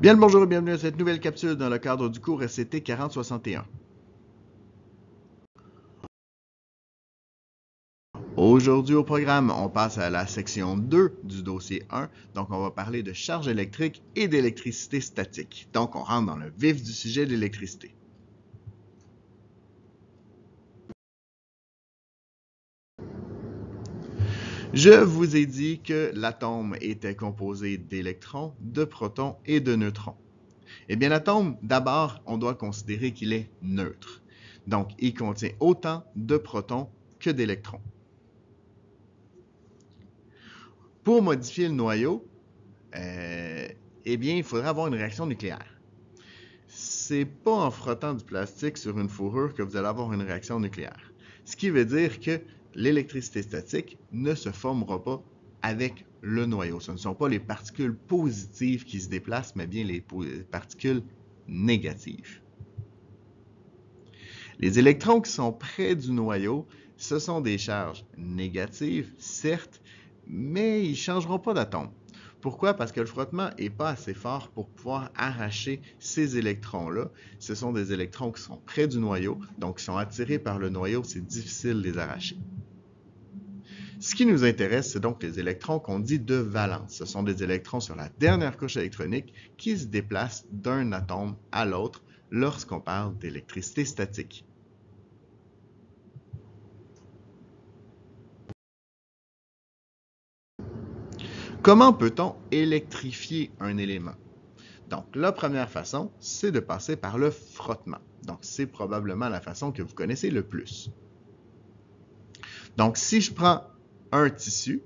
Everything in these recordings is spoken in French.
Bien le bonjour et bienvenue à cette nouvelle capsule dans le cadre du cours SCT 4061. Aujourd'hui au programme, on passe à la section 2 du dossier 1. Donc on va parler de charge électrique et d'électricité statique. Donc on rentre dans le vif du sujet de l'électricité. Je vous ai dit que l'atome était composé d'électrons, de protons et de neutrons. Eh bien, l'atome, d'abord, on doit considérer qu'il est neutre. Donc, il contient autant de protons que d'électrons. Pour modifier le noyau, eh bien, il faudra avoir une réaction nucléaire. C'est pas en frottant du plastique sur une fourrure que vous allez avoir une réaction nucléaire. Ce qui veut dire que l'électricité statique ne se formera pas avec le noyau. Ce ne sont pas les particules positives qui se déplacent, mais bien les particules négatives. Les électrons qui sont près du noyau, ce sont des charges négatives, certes, mais ils ne changeront pas d'atome. Pourquoi? Parce que le frottement n'est pas assez fort pour pouvoir arracher ces électrons-là. Ce sont des électrons qui sont près du noyau, donc qui sont attirés par le noyau, c'est difficile de les arracher. Ce qui nous intéresse, c'est donc les électrons qu'on dit de valence. Ce sont des électrons sur la dernière couche électronique qui se déplacent d'un atome à l'autre lorsqu'on parle d'électricité statique. Comment peut-on électrifier un élément? Donc, la première façon, c'est de passer par le frottement. Donc, c'est probablement la façon que vous connaissez le plus. Donc, si je prends un tissu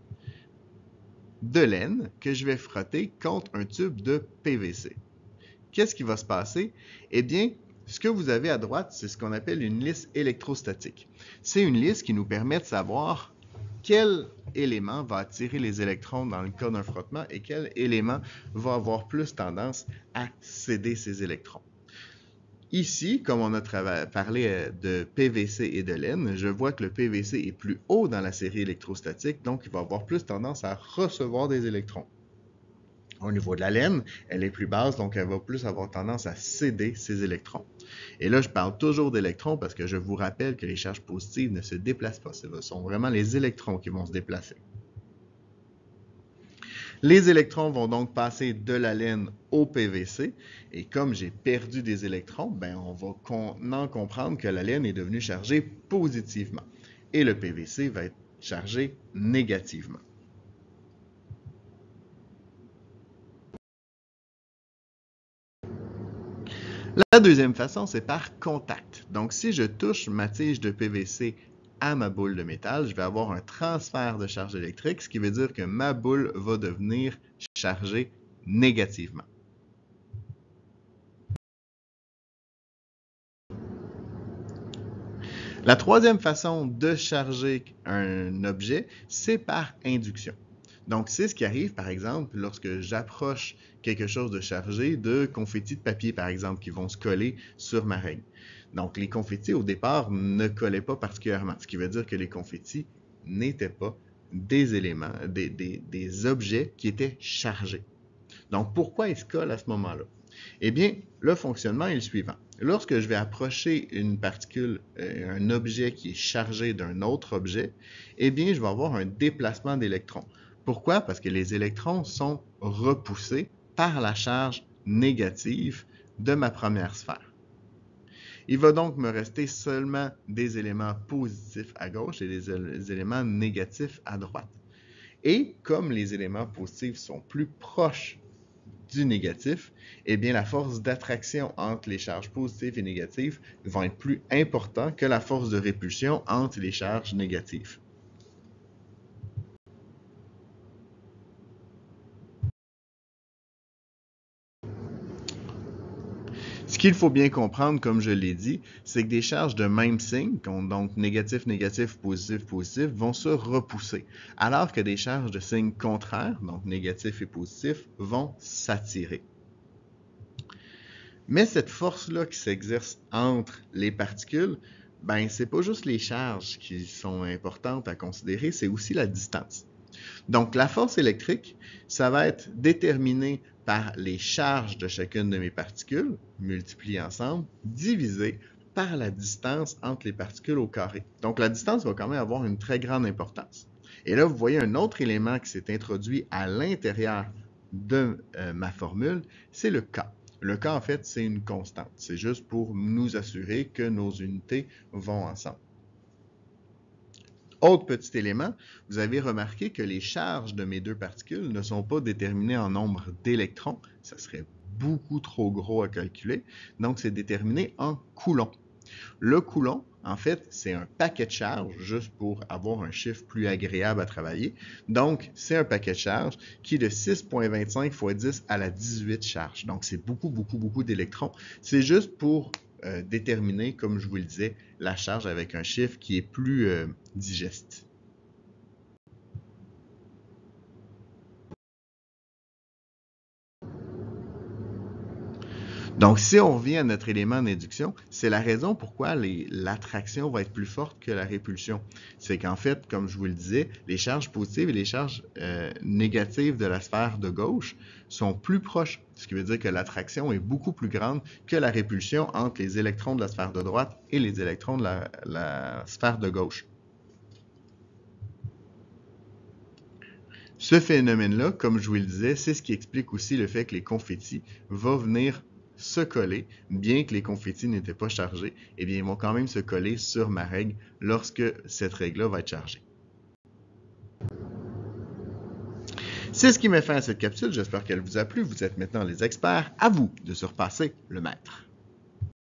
de laine que je vais frotter contre un tube de PVC, qu'est-ce qui va se passer? Eh bien, ce que vous avez à droite, c'est ce qu'on appelle une lisse électrostatique. C'est une lisse qui nous permet de savoir quel élément va attirer les électrons dans le cas d'un frottement et quel élément va avoir plus tendance à céder ces électrons. Ici, comme on a parlé de PVC et de laine, je vois que le PVC est plus haut dans la série électrostatique, donc il va avoir plus tendance à recevoir des électrons. Au niveau de la laine, elle est plus basse, donc elle va plus avoir tendance à céder ses électrons. Et là, je parle toujours d'électrons parce que je vous rappelle que les charges positives ne se déplacent pas. Ce sont vraiment les électrons qui vont se déplacer. Les électrons vont donc passer de la laine au PVC. Et comme j'ai perdu des électrons, on va en comprendre que la laine est devenue chargée positivement. Et le PVC va être chargé négativement. La deuxième façon, c'est par contact. Donc, si je touche ma tige de PVC à ma boule de métal, je vais avoir un transfert de charge électrique, ce qui veut dire que ma boule va devenir chargée négativement. La troisième façon de charger un objet, c'est par induction. Donc, c'est ce qui arrive, par exemple, lorsque j'approche quelque chose de chargé, de confettis de papier, par exemple, qui vont se coller sur ma règle. Donc, les confettis, au départ, ne collaient pas particulièrement, ce qui veut dire que les confettis n'étaient pas des éléments, des objets qui étaient chargés. Donc, pourquoi ils se collent à ce moment-là? Eh bien, le fonctionnement est le suivant. Lorsque je vais approcher une particule, un objet qui est chargé d'un autre objet, eh bien, je vais avoir un déplacement d'électrons. Pourquoi? Parce que les électrons sont repoussés par la charge négative de ma première sphère. Il va donc me rester seulement des éléments positifs à gauche et des éléments négatifs à droite. Et comme les éléments positifs sont plus proches du négatif, eh bien la force d'attraction entre les charges positives et négatives va être plus importante que la force de répulsion entre les charges négatives. Ce qu'il faut bien comprendre, comme je l'ai dit, c'est que des charges de même signe, donc négatif, négatif, positif, positif, vont se repousser, alors que des charges de signe contraire, donc négatif et positif, vont s'attirer. Mais cette force-là qui s'exerce entre les particules, c'est pas juste les charges qui sont importantes à considérer, c'est aussi la distance. Donc, la force électrique, ça va être déterminé par les charges de chacune de mes particules, multipliées ensemble, divisé par la distance entre les particules au carré. Donc, la distance va quand même avoir une très grande importance. Et là, vous voyez un autre élément qui s'est introduit à l'intérieur de ma formule, c'est le K. Le K, en fait, c'est une constante. C'est juste pour nous assurer que nos unités vont ensemble. Autre petit élément, vous avez remarqué que les charges de mes deux particules ne sont pas déterminées en nombre d'électrons. Ça serait beaucoup trop gros à calculer. Donc, c'est déterminé en coulombs. Le coulomb, en fait, c'est un paquet de charges, juste pour avoir un chiffre plus agréable à travailler. Donc, c'est un paquet de charges qui est de 6,25 fois 10 à la 18 charges. Donc, c'est beaucoup, beaucoup, beaucoup d'électrons. C'est juste pour déterminer, comme je vous le disais, la charge avec un chiffre qui est plus digeste. Donc, si on revient à notre élément d'induction, c'est la raison pourquoi l'attraction va être plus forte que la répulsion. C'est qu'en fait, comme je vous le disais, les charges positives et les charges négatives de la sphère de gauche sont plus proches, ce qui veut dire que l'attraction est beaucoup plus grande que la répulsion entre les électrons de la sphère de droite et les électrons de la sphère de gauche. Ce phénomène-là, comme je vous le disais, c'est ce qui explique aussi le fait que les confettis vont venir se coller, bien que les confettis n'étaient pas chargés, eh bien, ils vont quand même se coller sur ma règle lorsque cette règle-là va être chargée. C'est ce qui met fin à cette capsule. J'espère qu'elle vous a plu. Vous êtes maintenant les experts. À vous de surpasser le maître.